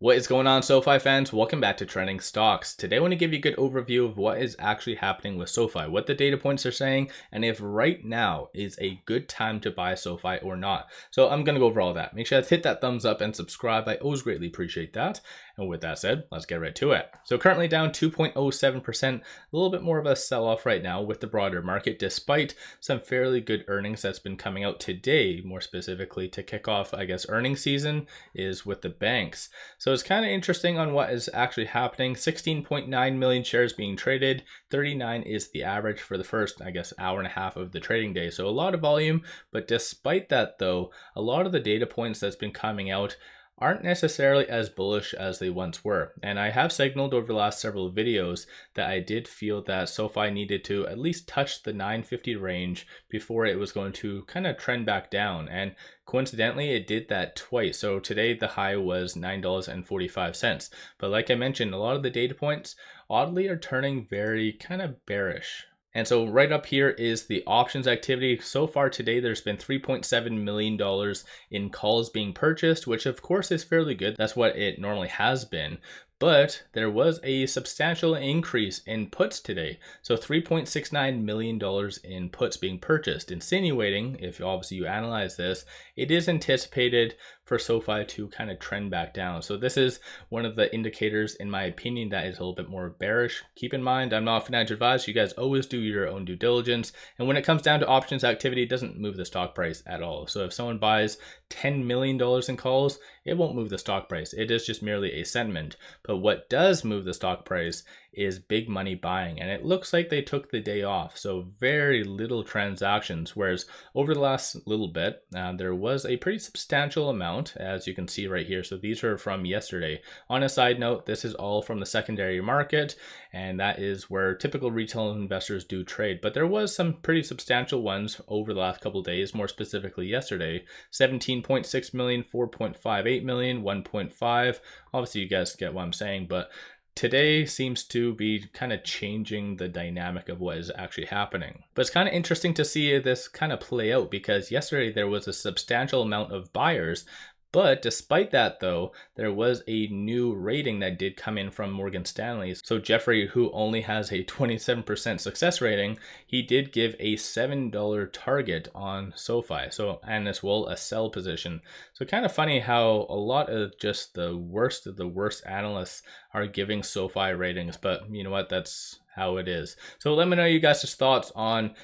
What is going on, SoFi fans? Welcome back to Trending Stocks. Today I want to give you a good overview of what is actually happening with SoFi, what the data points are saying, and if right now is a good time to buy SoFi or not. So I'm going to go over all that. Make sure to hit that thumbs up and subscribe. I always greatly appreciate that. And with that said, let's get right to it. So currently down 2.07%, a little bit more of a sell-off right now with the broader market, despite some fairly good earnings that's been coming out today, more specifically to kick off, earnings season is with the banks. So it's kind of interesting on what is actually happening. 16.9 million shares being traded. 39 is the average for the first, hour and a half of the trading day. So a lot of volume, but despite that though, a lot of the data points that's been coming out aren't necessarily as bullish as they once were. And I have signaled over the last several videos that I did feel that SoFi needed to at least touch the 950 range before it was going to kind of trend back down. And coincidentally, it did that twice. So today the high was $9.45. But like I mentioned, a lot of the data points oddly are turning very kind of bearish. And so right up here is the options activity. So far today, there's been $3.7 million in calls being purchased, which of course is fairly good. That's what it normally has been. But there was a substantial increase in puts today. So $3.69 million in puts being purchased, insinuating, if obviously you analyze this, it is anticipated for SoFi to kind of trend back down. So this is one of the indicators, in my opinion, that is a little bit more bearish. Keep in mind, I'm not a financial advisor. You guys always do your own due diligence. And when it comes down to options activity, it doesn't move the stock price at all. So if someone buys $10 million in calls, it won't move the stock price. It is just merely a sentiment. But what does move the stock price is big money buying, and it looks like they took the day off, so very little transactions, whereas over the last little bit there was a pretty substantial amount, as you can see right here. So these are from yesterday. On a side note, this is all from the secondary market, and that is where typical retail investors do trade, but there was some pretty substantial ones over the last couple of days, more specifically yesterday. 17.6 million, 4.58 million, 1.5. Obviously you guys get what I'm saying, but today seems to be kind of changing the dynamic of what is actually happening. But it's kind of interesting to see this kind of play out, because yesterday there was a substantial amount of buyers. But despite that though, there was a new rating that did come in from Morgan Stanley. So Jeffrey, who only has a 27% success rating, he did give a $7 target on SoFi. So, and as well a sell position. So kind of funny how a lot of just the worst of the worst analysts are giving SoFi ratings, but you know what, that's how it is. So let me know you guys' thoughts on,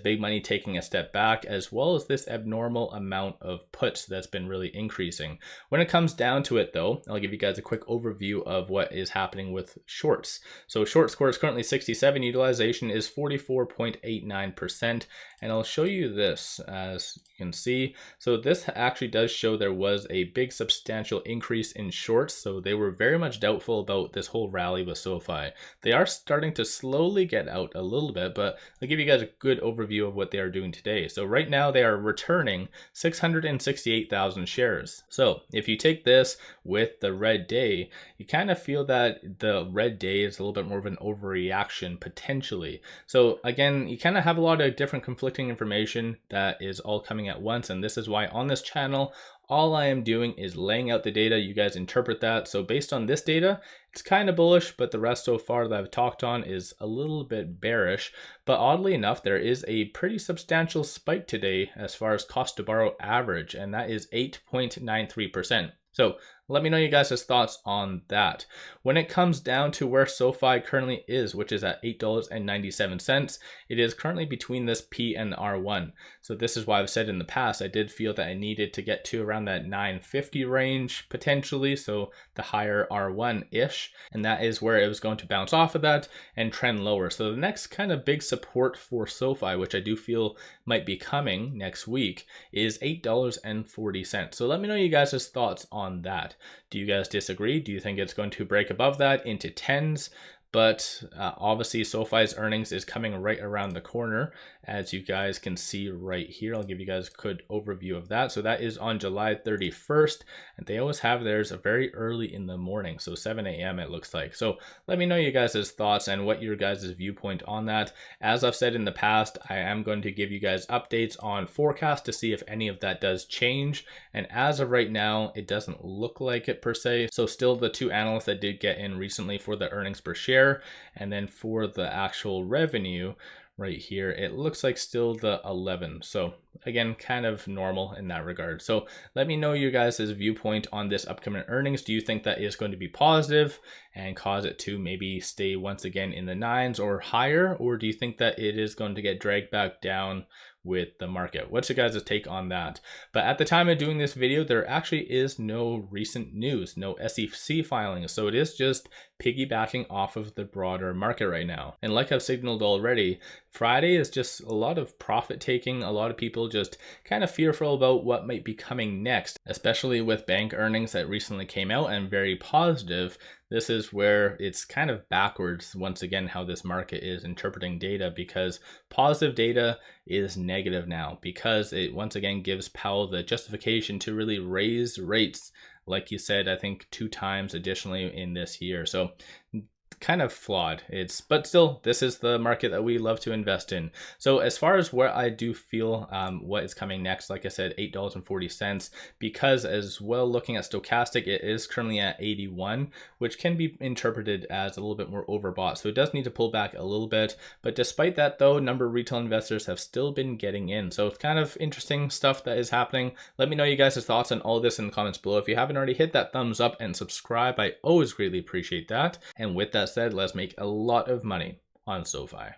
big money taking a step back, as well as this abnormal amount of puts that's been really increasing. When it comes down to it though, I'll give you guys a quick overview of what is happening with shorts. So short score is currently 67, utilization is 44.89%, and I'll show you this as you can see. So this actually does show there was a big substantial increase in shorts, so they were very much doubtful about this whole rally with SoFi. They are starting to slowly get out a little bit, but I'll give you guys a good overview of what they are doing today. So right now they are returning 668,000 shares. So if you take this with the red day, you kind of feel that the red day is a little bit more of an overreaction potentially. So again, you kind of have a lot of different conflicting information that is all coming at once, and this is why on this channel all I am doing is laying out the data. You guys interpret that. So based on this data, it's kind of bullish, but the rest so far that I've talked on is a little bit bearish. But oddly enough, there is a pretty substantial spike today as far as cost to borrow average, and that is 8.93%. So let me know you guys' thoughts on that. When it comes down to where SoFi currently is, which is at $8.97, it is currently between this P and R1. So this is why I've said in the past, I did feel that I needed to get to around that 950 range potentially, so the higher R1-ish, and that is where it was going to bounce off of that and trend lower. So the next kind of big support for SoFi, which I do feel might be coming next week, is $8.40. So let me know you guys' thoughts on that. Do you guys disagree? Do you think it's going to break above that into tens? But obviously SoFi's earnings is coming right around the corner, as you guys can see right here. I'll give you guys a good overview of that. So that is on July 31st, and they always have theirs very early in the morning, so 7 a.m. it looks like. So let me know you guys' thoughts and what your guys' viewpoint on that. As I've said in the past, I am going to give you guys updates on forecast to see if any of that does change, and as of right now it doesn't look like it per se. So still the two analysts that did get in recently for the earnings per share, and then for the actual revenue right here, it looks like still the 11. So again, kind of normal in that regard. So let me know your guys' viewpoint on this upcoming earnings. Do you think that is going to be positive and cause it to maybe stay once again in the 9s or higher, or do you think that it is going to get dragged back down with the market? What's your guys' take on that? But at the time of doing this video, there actually is no recent news, no SEC filings, so it is just piggybacking off of the broader market right now. And like I've signaled already, Friday is just a lot of profit taking, a lot of people just kind of fearful about what might be coming next, especially with bank earnings that recently came out and very positive. This is where it's kind of backwards once again how this market is interpreting data, because positive data is negative now, because it once again gives Powell the justification to really raise rates, like you said, I think 2 times additionally in this year. So kind of flawed. But still, this is the market that we love to invest in. So as far as where I do feel what is coming next, like I said, $8.40, because as well, looking at stochastic, it is currently at 81, which can be interpreted as a little bit more overbought. So it does need to pull back a little bit. But despite that though, a number of retail investors have still been getting in. So it's kind of interesting stuff that is happening. Let me know you guys' thoughts on all this in the comments below. If you haven't already, hit that thumbs up and subscribe. I always greatly appreciate that. And with that said, let's make a lot of money on SoFi.